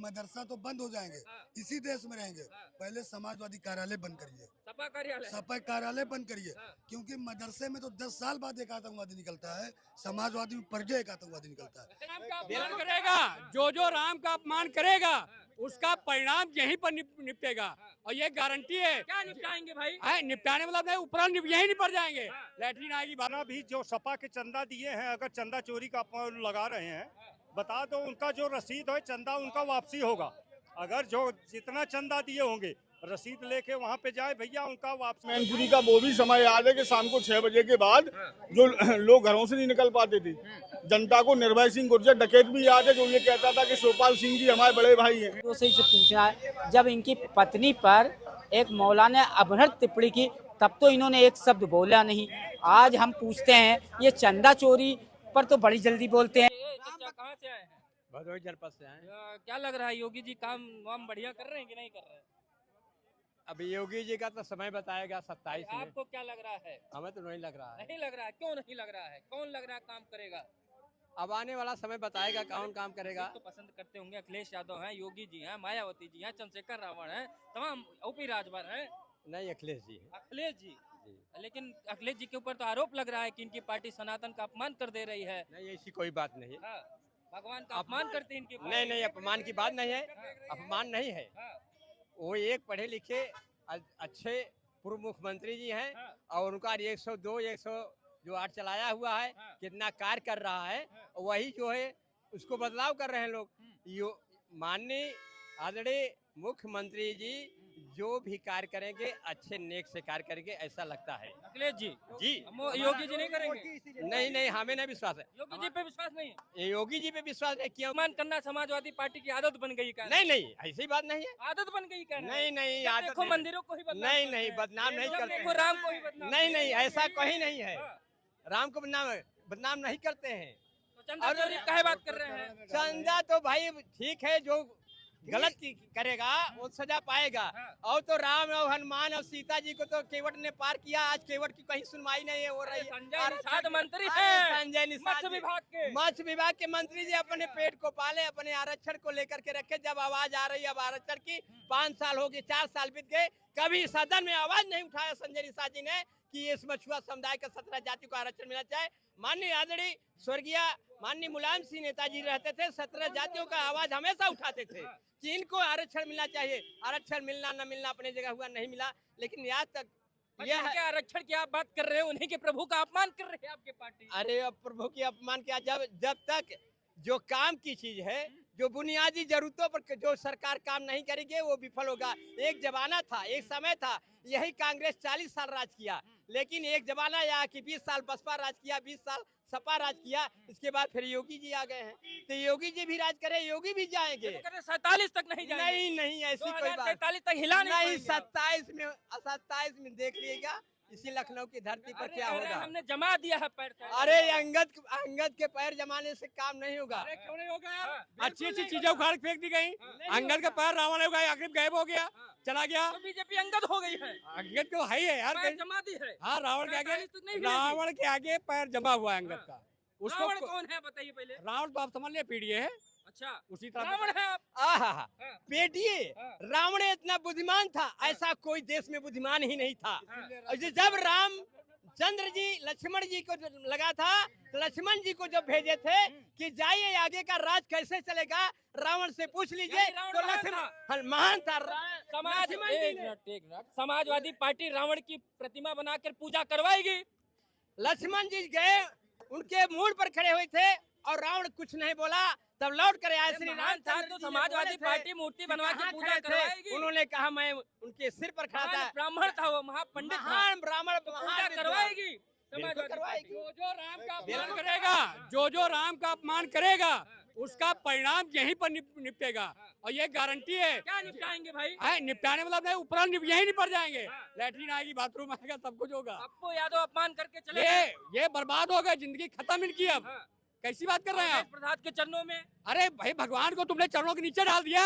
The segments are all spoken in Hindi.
मदरसा तो बंद हो जाएंगे, इसी देश में रहेंगे। पहले समाजवादी कार्यालय बंद करिए, सपा कार्यालय बंद करिए, क्योंकि मदरसे में तो 10 साल बाद एक आतंकवादी निकलता है, समाजवादी में पर एक आतंकवादी निकलता है। राम का अपमान करेगा, जो राम का अपमान करेगा उसका परिणाम यहीं पर निपटेगा और ये गारंटी है। क्या निपटाएंगे भाई? निपटाने मतलब नहीं, ऊपर यहीं निपट जाएंगे। लैटरीन आएगी बाना भी जो सपा के चंदा दिए हैं, अगर चंदा चोरी का आप लगा रहे हैं, बता दो उनका जो रसीद है चंदा उनका वापसी होगा। अगर जो जितना चंदा दिए होंगे रसीद लेके वहाँ पे जाए भैया, उनका वापसी। मैनपुरी का वो भी समय याद है कि शाम को 6 बजे के बाद जो लोग घरों से नहीं निकल पाते थे, जनता को निर्भय सिंह गुर्जर डकैत भी याद है, जो ये कहता था कि शिवपाल सिंह जी हमारे बड़े भाई हैं। तो सही से पूछना है, जब इनकी पत्नी पर एक मौलाना ने अभद्र टिप्पणी की तब तो इन्होंने एक शब्द बोला नहीं। आज हम पूछते हैं ये चंदा चोरी पर तो बड़ी जल्दी बोलते हैं। कहाँ से आए हैं? भदोही जनपद से आए। क्या लग रहा है, योगी जी काम वाम बढ़िया कर रहे हैं कि नहीं कर रहे हैं? अभी योगी जी का तो समय बताएगा 27 में। आपको क्या लग रहा है? हमें तो नहीं लग रहा है। नहीं लग रहा है, क्यों नहीं लग रहा है? कौन लग रहा है काम करेगा? अब आने वाला समय बताएगा कौन काम करेगा। तो पसंद करते होंगे, अखिलेश यादव हैं, योगी जी हैं, मायावती जी हैं, चंद्रशेखर रावण हैं, तमाम ओपी राजभर हैं। नहीं, अखिलेश जी। अखिलेश जी, लेकिन अखिलेश जी के ऊपर तो आरोप लग रहा है कि इनकी पार्टी सनातन का अपमान कर दे रही है। नहीं, ऐसी कोई बात नहीं है। भगवान का अपमान करते हैं इनकी पार्टी। नहीं नहीं, अपमान की बात नहीं है, अपमान नहीं है। वो एक पढ़े लिखे अच्छे पूर्व मुख्यमंत्री जी हैं और उनका 102 100 जो 8 चलाया हुआ है, कितना कार्य कर रहा है, वही जो है उसको बदलाव कर रहे हैं लोग। माननीय आदरणीय मुख्यमंत्री जी जो भी कार्य करेंगे अच्छे नेक से कार्य करेंगे, ऐसा लगता है। अखिलेश जी जी, योगी जी नहीं करेंगे? नहीं नहीं, हमें नहीं विश्वास है। योगी जी पे विश्वास नहीं है? योगी जी पे विश्वास नहीं किया। अपमान करना समाजवादी पार्टी की आदत बन गई। नहीं नहीं, ऐसी बात नहीं है। आदत बन गई। नहीं नहीं, आदत देखो मंदिरों को ही बदनाम नहीं करते नहीं, हैं। बदनाम नहीं करते देखो राम को ही बदनाम। नहीं नहीं, ऐसा कहीं नहीं है। राम को बदनाम नहीं करते हैं। तो चंदा चोरी काहे बात कर रहे हैं? चंदा तो भाई ठीक है, जो गलत करेगा वो सजा पाएगा। और तो राम और हनुमान और सीता जी को तो केवट ने पार किया, आज केवट की कहीं सुनवाई नहीं हो रही है। संजय निषाद मंत्री हैं, संजय निषाद मत्स्य विभाग के। मत्स्य विभाग के मंत्री जी अपने पेट को पाले, अपने आरक्षण को लेकर के रखे। जब आवाज आ रही है अब आरक्षण की, 5 साल हो गए, 4 साल बीत गए, कभी सदन में आवाज नहीं उठाया संजय निषाद जी ने कि इस मछुआ समुदाय का 17 जाति को आरक्षण मिलना चाहिए। माननीय आदरणीय स्वर्गीय माननीय मुलायम सिंह नेताजी रहते थे, 17 जातियों का आवाज हमेशा उठाते थे कि इनको आरक्षण मिलना चाहिए। आरक्षण मिलना न मिलना अपने जगह हुआ, नहीं मिला, लेकिन आज तक यह आरक्षण की आप बात कर रहे हो, उन्हीं के प्रभु का अपमान कर रहे हैं आपके पार्टी। अरे अब प्रभु की अपमान क्या, जब तक जो काम की चीज है, जो बुनियादी जरूरतों पर जो सरकार काम नहीं करेगी वो विफल होगा। एक जमाना था, एक समय था, यही कांग्रेस 40 साल राज किया, लेकिन एक जमाना आया कि 20 साल बसपा राज किया, 20 साल सपा राज किया, इसके बाद फिर योगी जी आ गए हैं, तो योगी जी भी राज करे, योगी भी जाएंगे। 47 तक नहीं जाएंगे। नहीं नहीं, ऐसी कोई बात 47 तक हिला नहीं। 27 में देख लीजिएगा इसी लखनऊ की धरती पर क्या होगा। हमने जमा दिया है पैर। अरे अंगद के पैर जमाने से काम नहीं होगा। क्यों नहीं होगा? अच्छी अच्छी चीजें उखाड़ फेंक दी गई। अंगद का पैर रावण हो गया, आखिर गायब हो गया, चला गया। तो बीजेपी अंगद हो गई है। अंगद तो है ही है यार, पैर जमा दी है। हाँ, रावण के आगे पैर जमा हुआ है अंगद का। उसको रावण कौन है बताइए पहले? रावण तो आप समझ लिया पीढ़ी है। अच्छा, उसी तरह रावण है आप। आहा, बेटिए रावण इतना बुद्धिमान था, ऐसा कोई देश में बुद्धिमान ही नहीं था। जब राम चंद्र जी लक्ष्मण जी को लगा था, तो लक्ष्मण जी को जब भेजे थे कि जाइए आगे का राज कैसे चलेगा, रावण से पूछ लीजिए, तो लक्ष्मण महान था। समाजवादी पार्टी रावण की प्रतिमा बनाकर पूजा करवाएगी। लक्ष्मण जी गए, उनके मूड पर खड़े हुए थे और रावण कुछ नहीं बोला, तब लौट कर आया श्री राम था। तो समाजवादी पार्टी मूर्ति बनवा के पूजा करवाएगी। उन्होंने कहा मैं उनके सिर पर खड़ा था, ब्राह्मण था वो, महापंडित, महान ब्राह्मण, पूजा करवाएगी। करवाएगी। जो राम का अपमान करेगा, जो राम का अपमान करेगा उसका परिणाम यहीं पर निपटेगा और ये गारंटी है। क्या निपटाएंगे भाई? निपटाने मतलब नहीं, ऊपर यहीं निपट जाएंगे। लैटरीन आएगी, बाथरूम आएगा, सब कुछ होगा। पप्पू यादव अपमान करके चले, ये बर्बाद हो गए, जिंदगी खत्म इनकी। अब कैसी बात कर रहे हैं आप? प्रसाद के चरणों में। अरे भाई, भगवान को तुमने चरणों के नीचे डाल दिया,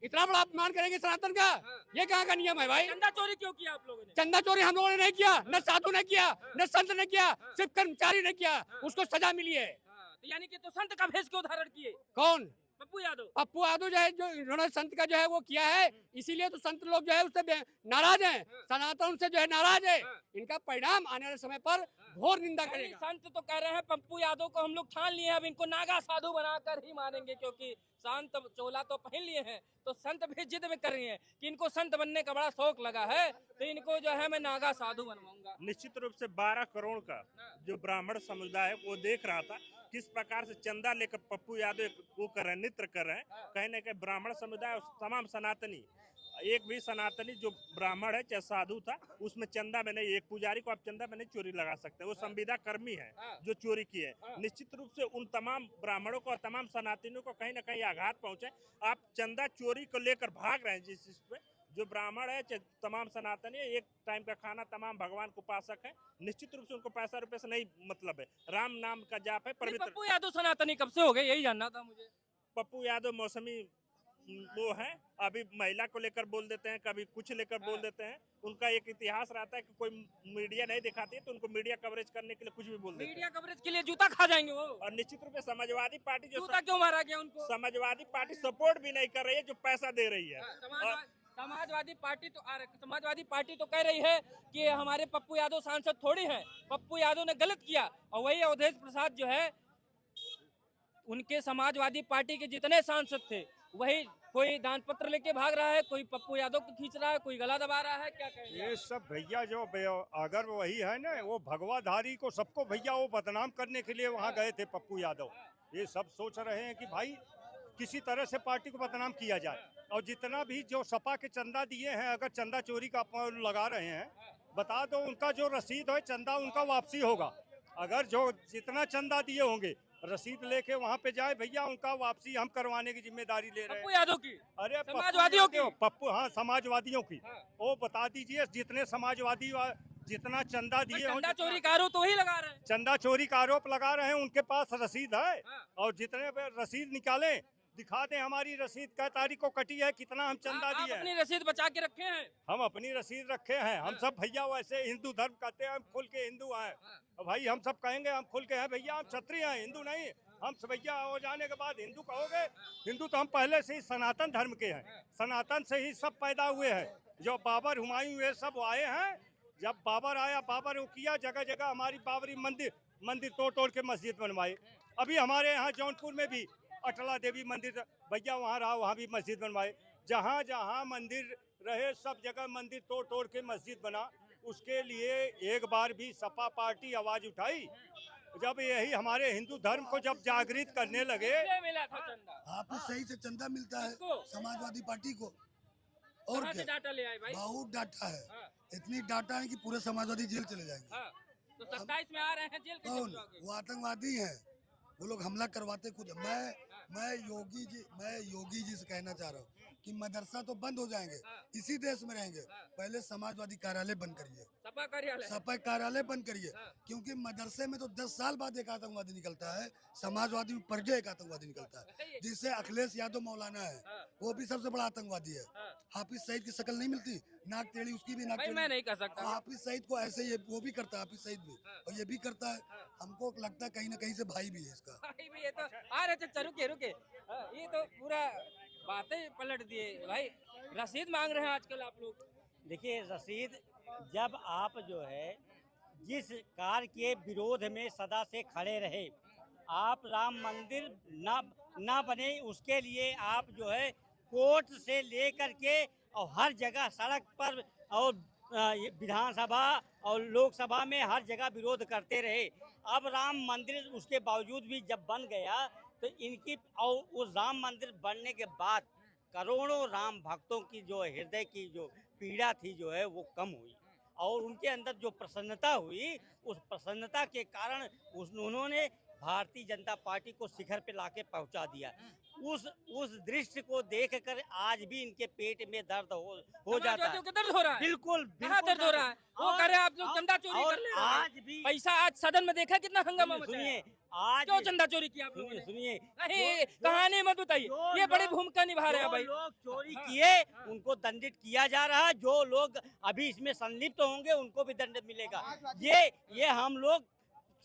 इतना बड़ा अपमान करेंगे सनातन का? ये कहाँ का नियम है भाई? चंदा चोरी क्यों किया आप लोगों ने? चंदा चोरी हम लोगों ने नहीं किया, न साधु ने किया, न संत ने किया, सिर्फ कर्मचारी ने किया, उसको सजा मिली है। तो यानी कि तो संत का भेष क्यों धारण किए? कौन? पप्पू यादव। पप्पू यादव जो है, जो इन्होंने संत का जो है वो किया है, इसीलिए तो संत लोग जो है उससे नाराज हैं, सनातन से जो है नाराज है। इनका परिणाम आने वाले समय पर घोर निंदा नहीं, करेगा। संत तो कह रहे हैं पप्पू यादव को हम लोग ठान लिए हैं, अब इनको नागा साधु बनाकर ही मानेंगे, क्योंकि संत चोला तो पहन लिए हैं, तो संत भी जिद में कर रही हैं कि इनको संत बनने का बड़ा शौक लगा है, तो इनको जो है मैं नागा साधु बनवाऊंगा। निश्चित रूप से 12 करोड़ का जो ब्राह्मण समुदाय है वो देख रहा था किस प्रकार से चंदा लेकर पप्पू यादव वो कर रहे हैं, नृत्य कर रहे हैं। कहीं ना कहीं ब्राह्मण समुदाय और तमाम सनातनी, एक भी सनातनी जो ब्राह्मण है चाहे साधु था उसमें चंदा में नहीं, एक पुजारी को आप चंदा में नहीं चोरी लगा सकते, वो संविदा कर्मी है जो चोरी की है। निश्चित रूप से उन तमाम ब्राह्मणों को और तमाम सनातनियों को कहीं ना कहीं आघात पहुंचे। आप चंदा चोरी को लेकर भाग रहे हैं, जिस चीज पे जो ब्राह्मण है चाहे तमाम सनातनी, एक टाइम का खाना, तमाम भगवान को उपासक है, निश्चित रूप से उनको पैसा रुपए से नहीं मतलब है, राम नाम का जाप है पवित्र। पप्पू यादव सनातनी कब से हो गए, यही जानना था मुझे। पप्पू यादव मौसमी वो है, अभी महिला को लेकर बोल देते हैं, कभी कुछ लेकर बोल देते हैं। उनका एक इतिहास रहता है कि कोई मीडिया नहीं दिखाती है तो उनको मीडिया कवरेज करने के लिए कुछ भी बोल देते हैं। मीडिया कवरेज के लिए जूता खा जाएंगे वो। और निश्चित रूप से समाजवादी पार्टी जो जूता क्यों मारा गया उनको? समाजवादी पार्टी सपोर्ट भी नहीं कर रही है, जो पैसा दे रही है। समाजवादी पार्टी तो कह रही है कि हमारे पप्पू यादव सांसद थोड़ी हैं, पप्पू यादव ने गलत किया। और वही अवधेश प्रसाद जो है, उनके समाजवादी पार्टी के जितने सांसद थे वही कोई दान पत्र लेके भाग रहा है, कोई पप्पू यादव को खींच रहा है, कोई गला दबा रहा है। क्या कहेंगे? ये सब भैया जो अगर वही है ना, वो भगवाधारी को सबको भैया वो बदनाम करने के लिए वहाँ गए थे पप्पू यादव। ये सब सोच रहे हैं कि भाई किसी तरह से पार्टी को बदनाम किया जाए। और जितना भी जो सपा के चंदा दिए हैं, अगर चंदा चोरी का आप लगा रहे हैं, बता दो उनका जो रसीद है चंदा उनका वापसी होगा। अगर जो जितना चंदा दिए होंगे रसीद लेके वहाँ पे जाए भैया, उनका वापसी हम करवाने की जिम्मेदारी ले रहे हैं। पप्पू यादव की? अरे समाजवादियों की? पप्पू, हाँ समाजवादियों की। वो बता दीजिए जितने समाजवादी जितना चंदा दिए चंदा चोरी का आरोप तो वही लगा रहे हैं। चंदा चोरी का आरोप लगा रहे हैं, उनके पास रसीद है। और जितने रसीद निकाले दिखा दें, हमारी रसीद क्या तारीख को कटी है, कितना हम चंदा दिए हैं। अपनी रसीद बचा के रखे हैं? हम अपनी रसीद रखे हैं। हम सब भैया वैसे हिंदू धर्म कहते हैं, हम खुल के हिंदू हैं। भाई हम सब कहेंगे हम खुल के हैं भैया, हम क्षत्रिय हैं, हिंदू नहीं। हम भैया हो जाने के बाद हिंदू कहोगे? हिंदू तो हम पहले से ही सनातन धर्म के हैं, सनातन से ही सब पैदा हुए हैं। जो बाबर, हुमायूं, ये सब आए हैं। जब बाबर आया, बाबर वो किया, जगह जगह हमारी बाबरी मंदिर तोड़ तोड़ के मस्जिद बनवाए। अभी हमारे यहाँ जौनपुर में भी अटला देवी मंदिर भैया वहाँ रहा, वहाँ भी मस्जिद बनवाए। जहाँ जहाँ मंदिर रहे सब जगह मंदिर तोड़ तोड़ के मस्जिद बना। उसके लिए एक बार भी सपा पार्टी आवाज उठाई? जब यही हमारे हिंदू धर्म को जब जागृत करने लगे। मिला था चंदा? आपको सही से चंदा मिलता है समाजवादी पार्टी को। और कहाँ से डाटा ले आए भाई? बहुत डाटा है, इतनी डाटा है कि पूरे समाजवादी जेल चले जाएंगे। तो 27 में आ रहे हैं जेल? कौन? वो आतंकवादी हैं, वो लोग हमला करवाते खुद। मैं योगी जी से कहना चाह रहा हूँ कि मदरसा तो बंद हो जाएंगे, इसी देश में रहेंगे, पहले समाजवादी कार्यालय बंद करिए, सपा कार्यालय बंद करिए। क्योंकि मदरसे में तो 10 साल बाद एक आतंकवादी निकलता है, समाजवादी में पर डे एक आतंकवादी निकलता है। जिससे अखिलेश यादव मौलाना है, वो भी सबसे बड़ा आतंकवादी है। हाफिज सईद की शक्ल नहीं मिलती, नाक टेढ़ी, उसकी भी नाक टेढ़ी। मैं नहीं कह सकता। हाफिज सईद को ऐसे ही वो भी करता है, हाफिज सईद भी, और ये भी करता है। हमको लगता है कहीं ना कहीं से भाई भी है इसका। भाई भी ये तो आ रहे थे, रुके ये तो पूरा बातें पलट दिए भाई। रसीद मांग रहे हैं आजकल आप लोग। देखिए रसीद, जब आप जो है जिस कार्य के विरोध में सदा से खड़े रहे, आप राम मंदिर ना बने उसके लिए आप जो है कोर्ट से लेकर के और हर जगह सड़क पर और विधानसभा और लोकसभा में हर जगह विरोध करते रहे। अब राम मंदिर उसके बावजूद भी जब बन गया तो इनकी और उस राम मंदिर बनने के बाद करोड़ों राम भक्तों की जो हृदय की जो पीड़ा थी जो है वो कम हुई, और उनके अंदर जो प्रसन्नता हुई, उस प्रसन्नता के कारण उन्होंने भारतीय जनता पार्टी को शिखर पे लाके पहुंचा दिया। उस दृश्य को देखकर आज भी इनके पेट में दर्द हो जाता है। दर्द हो रहा है? बिल्कुल दर्द हो रहा है। वो कह रहे हैं आप लोग चंदा चोरी कर ले रहे हैं। आज भी पैसा आज सदन में देखा कितना हंगामा मचा है। सुनिए, आज क्यों चंदा चोरी किया आप लोगों ने? सुनिए, नहीं कहानी मत बताइए, ये बड़ी भूमिका निभा रहे हैं भाई। लोग चोरी किए उनको दंडित किया जा रहा है, जो लोग अभी इसमें संलिप्त होंगे उनको भी दंड मिलेगा। ये हम लोग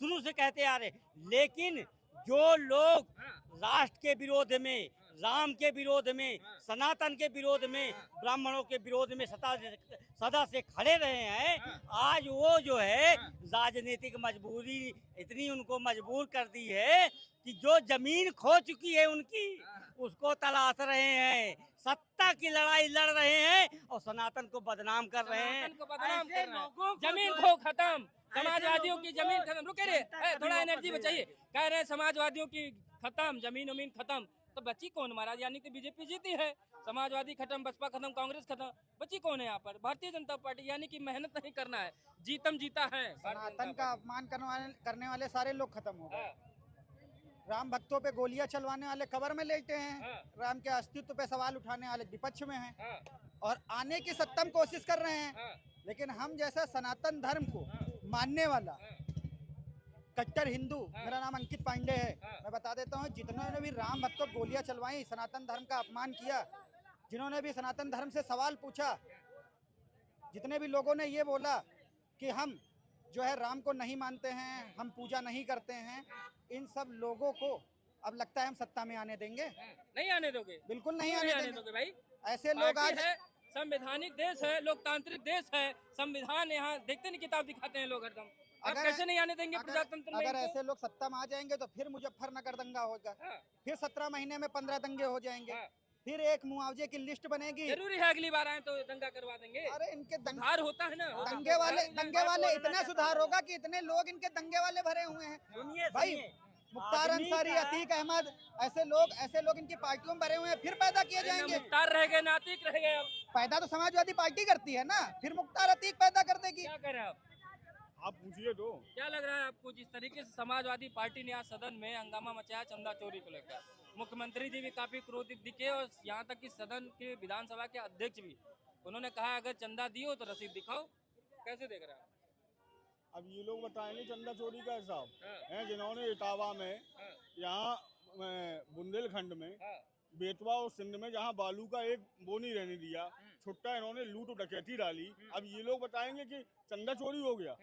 शुरू से कहते आ रहे। लेकिन जो लोग राष्ट्र के विरोध में, राम के विरोध में, सनातन के विरोध में, ब्राह्मणों के विरोध में सदा से खड़े रहे हैं, आज वो जो है राजनीतिक मजबूरी इतनी उनको मजबूर कर दी है कि जो जमीन खो चुकी है उनकी, उसको तलाश रहे हैं, सत्ता की लड़ाई लड़ रहे हैं और सनातन को बदनाम कर रहे हैं। सनातन को बदनाम ऐसे कर रहे हैं। लोगों को जमीन जो खो है- खत्म, समाजवादियों की जमीन खत्म। रुके रे, जनता थोड़ा कभी एनर्जी वापस बचाइए। ले कह रहे हैं समाजवादियों की खत्म, जमीन उमीन खत्म, तो बची कौन महाराज? यानी कि बीजेपी जीती है, समाजवादी खत्म, बसपा खत्म, कांग्रेस खत्म, बची कौन है यहाँ पर? भारतीय जनता पार्टी। यानी कि मेहनत नहीं करना है, जीतम जीता है सनातन का अपमान करने वाले सारे लोग खत्म हो गए। हाँ, राम भक्तों पे गोलियां चलवाने वाले कब्र में लेटे हैं, हाँ। राम के अस्तित्व पे सवाल उठाने वाले विपक्ष में हैं हाँ, और आने की सत्तम कोशिश कर रहे हैं। हाँ, लेकिन हम जैसा सनातन धर्म को मानने वाला कट्टर हिंदू, मेरा नाम अंकित पांडे है, मैं बता देता हूँ, जितनों ने भी राम भक्तों को गोलियां चलवाई, सनातन धर्म का अपमान किया, जिन्होंने भी सनातन धर्म से सवाल पूछा, जितने भी लोगों ने ये बोला कि हम जो है राम को नहीं मानते हैं, हम पूजा नहीं करते हैं, इन सब लोगों को अब लगता है हम सत्ता में आने देंगे? नहीं आने दोगे? बिल्कुल नहीं क्यों आने आने देंगे। दोगे भाई? ऐसे लोग पार्टी आज है, संवैधानिक देश है, लोकतांत्रिक देश है, संविधान यहाँ देखते नहीं, किताब दिखाते हैं लोग हरदम। आप अगर- कैसे नहीं आने देंगे प्रजातंत्र में अगर इनको? ऐसे लोग सत्ता में आ जाएंगे तो फिर मुजफ्फरनगर दंगा होगा, हाँ, फिर 17 महीने में 15 दंगे हो जाएंगे, हाँ। फिर एक मुआवजे की लिस्ट बनेगी। जरूरी है अगली बार आए तो दंगा करवा देंगे। अरे इनके सुधार होता है ना, दंगे वाले इतना सुधार होगा कि इतने लोग इनके दंगे वाले भरे हुए हैं। सुनिए भाई, सुनिए, मुख्तार आदमी अंसारी, का- अतीक अहमद, ऐसे लोग इनकी पार्टियों में भरे हुए हैं, फिर पैदा किए जाएंगे। मुख्तार रह गए, नातिक रह गए। अब पैदा तो समाजवादी पार्टी करती है ना, फिर मुख्तार अतीक पैदा कर देगी। क्या करें आप? आप पूछिए तो। क्या लग रहा है आपको, जिस तरीके से समाजवादी पार्टी ने आज सदन में हंगामा मचाया चंदा चोरी को लेकर, मुख्यमंत्री जी भी काफी क्रोधित दिखे और यहाँ तक कि सदन के विधानसभा के अध्यक्ष भी, उन्होंने कहा अगर चंदा दियो तो रसीद दिखाओ। कैसे देख रहे हैं आप? अब ये लोग बताएंगे चंदा चोरी का हिसाब हाँ, है, जिन्होंने इटावा में, हाँ, यहाँ बुंदेलखंड में, हाँ, बेतवा और सिंध में जहाँ बालू का एक वो नहीं रहने दिया, छुट्टा इन्होंने लूट डकैती डाली। अब ये लोग बताएंगे कि चंदा चोरी हो गया।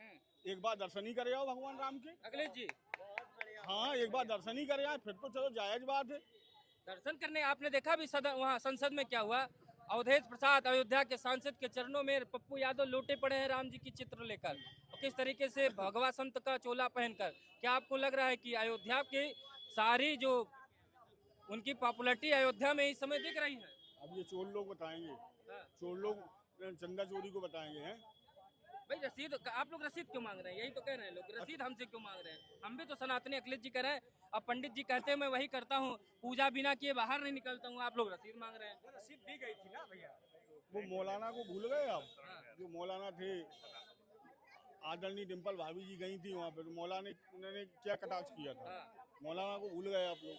एक बार दर्शन ही करे आओ भगवान राम के। अखिलेश जी हाँ, एक बार दर्शन ही करे आए, फिर तो चलो जायज बात है। दर्शन करने आपने देखा भी सदन, वहाँ संसद में क्या हुआ? अवधेश प्रसाद अयोध्या के सांसद के चरणों में पप्पू यादव लोटे पड़े हैं राम जी की चित्र लेकर, और किस तरीके से भगवा संत का चोला पहनकर। क्या आपको लग रहा है कि अयोध्या की सारी जो उनकी पॉपुलैरिटी अयोध्या में इस समय दिख रही है? अब ये चोर लोग बताएंगे, हाँ। चोर लोग चंदा चोरी को बताएंगे हैं। भाई रसीद, आप लोग रसीद क्यों मांग रहे हैं? यही तो कह रहे हैं लोग, रसीद हमसे क्यों मांग रहे हैं? हम भी तो सनातनी, अखिलेश जी कह रहे हैं, अब पंडित जी कहते हैं मैं वही करता हूँ, पूजा बिना किए बाहर नहीं निकलता हूँ, आप लोग रसीद मांग रहे हैं। रसीद दी गई थी ना भैया। वो मौलाना को भूल गए आप? हाँ। जो मौलाना थे, आदरणीय डिम्पल भाभी जी गई थी वहाँ पे, तो मौलाना उन्होंने क्या कटाक्ष किया था? हाँ। मौलाना को भूल गए आप लोग।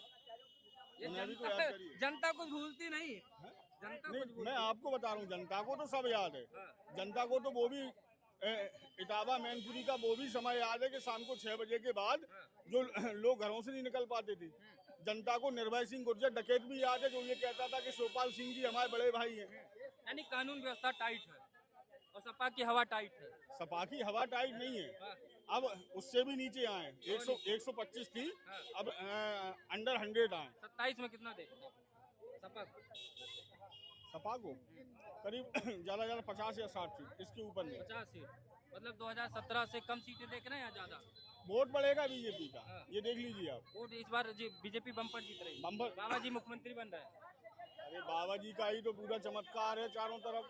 ये उन्हें भी तो जनता, याद करिए। जनता कुछ भूलती नहीं है। हैं? जनता नहीं, कुछ भूलती मैं आपको बता रहा हूँ, जनता को तो सब याद है। हाँ। जनता को तो वो भी इटावा मैनपुरी का वो भी समय याद है कि शाम को 6 बजे के बाद जो लोग घरों से नहीं निकल पाते थे। जनता को निर्भय सिंह गुर्जर डकैत भी याद है, जो ये कहता था कि शिवपाल सिंह जी हमारे बड़े भाई हैं। यानी कानून व्यवस्था टाइट है और सपा की हवा टाइट है। सपा की हवा टाइट नहीं है, हाँ। अब उससे भी नीचे आए। 125 थी, हाँ। अब अंडर 100 आए। 27 में कितना दे सपा को? सपा को करीब ज्यादा 50 या 60 थी, इसके ऊपर नहीं। 50 सीट, मतलब 2017 से कम सीटें देख रहे हैं या ज्यादा? वोट बढ़ेगा बीजेपी का, हाँ। ये देख लीजिए आप। वोट इस बार बीजेपी बम्पर जीत रही है। बम्पर। बाबा जी मुख्यमंत्री बन रहे हैं। अरे बाबा जी का ही तो पूरा चमत्कार है चारों तरफ।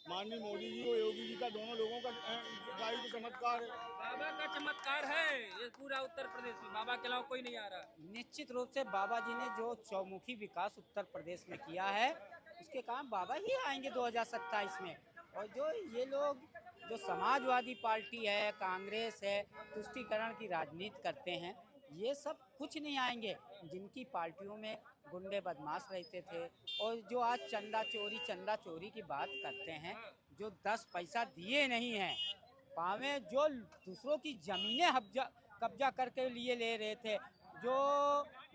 माननीय मोदी जी और योगी जी का, दोनों लोगों का ही तो चमत्कार है। बाबा का चमत्कार है ये पूरा उत्तर प्रदेश में, बाबा के अलावा कोई नहीं आ रहा। निश्चित रूप से बाबा जी ने जो चौमुखी विकास उत्तर प्रदेश में किया है, उसके कारण बाबा ही आएंगे 2027 में। और जो ये लोग जो समाजवादी पार्टी है, कांग्रेस है, तुष्टीकरण की राजनीति करते हैं, ये सब कुछ नहीं आएंगे। जिनकी पार्टियों में गुंडे बदमाश रहते थे और जो आज चंदा चोरी की बात करते हैं, जो 10 पैसा दिए नहीं हैं, पावे जो दूसरों की ज़मीनें कब्जा करके लिए ले रहे थे, जो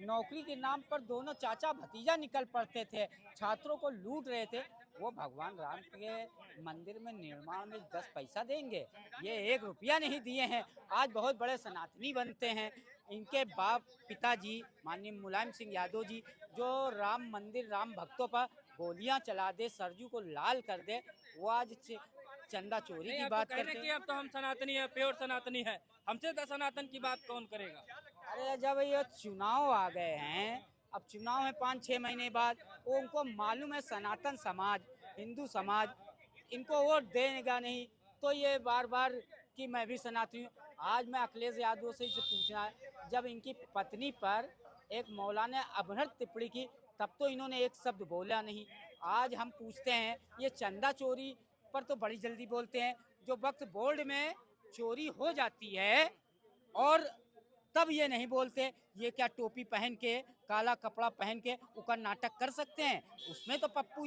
नौकरी के नाम पर दोनों चाचा भतीजा निकल पड़ते थे, छात्रों को लूट रहे थे, वो भगवान राम के मंदिर में निर्माण में 10 पैसा देंगे? ये 1 रुपया नहीं दिए हैं। आज बहुत बड़े सनातनी बनते हैं, इनके बाप पिताजी माननीय मुलायम सिंह यादव जी जो राम मंदिर राम भक्तों पर गोलियां चला दे, सरजू को लाल कर दे, वो आज चंदा चोरी नहीं, की अब तो बात कह रहे करते कि हैं। अब तो हम सनातनी है, प्योर सनातनी है, हमसे तो सनातन की बात कौन करेगा? अरे जब ये चुनाव आ गए हैं, अब चुनाव है 5-6 महीने बाद, वो उनको मालूम है सनातन समाज, हिंदू समाज इनको वोट देगा नहीं, तो ये बार बार कि मैं भी सनातनी हूँ। आज मैं अखिलेश यादव से पूछना है, जब इनकी पत्नी पर एक मौलाना ने अभद्र टिप्पणी की तब तो इन्होंने एक शब्द बोला नहीं। आज हम पूछते हैं ये चंदा चोरी पर तो बड़ी जल्दी बोलते हैं, जो वक्त बोर्ड में चोरी हो जाती है और तब ये नहीं बोलते। ये क्या टोपी पहन के काला कपड़ा पहन के ऊपर नाटक कर सकते हैं? उसमें तो पप्पू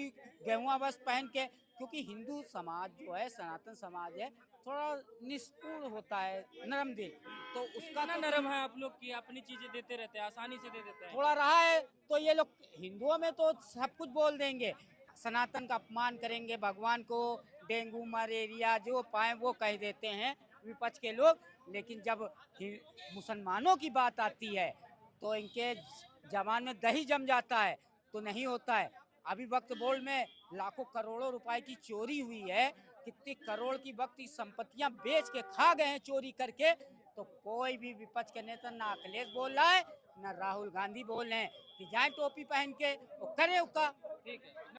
गेहुआ वस्त्र पहन के, क्योंकि हिंदू समाज जो है सनातन समाज है थोड़ा निष्ठुर होता है, नरम दिल, तो उसका इतना तो नरम है आप लोग की अपनी चीजें देते रहते हैं, आसानी से दे देते हैं। थोड़ा रहा है। तो ये लोग हिंदुओं में तो सब कुछ बोल देंगे, सनातन का अपमान करेंगे, भगवान को डेंगू मलेरिया जो पाए वो कह देते हैं विपक्ष के लोग। लेकिन जब मुसलमानों की बात आती है तो इनके जबान में दही जम जाता है, तो नहीं होता है। अभी वक्त बोर्ड में लाखों करोड़ों रुपए की चोरी हुई है, कितनी करोड़ की वक्त की संपत्तियां बेच के खा गए हैं चोरी करके, तो कोई भी विपक्ष के नेता ना अखिलेश बोल रहा है ना राहुल गांधी बोल रहे हैं कि जाए टोपी पहन के वो करे उसका। ठीक है।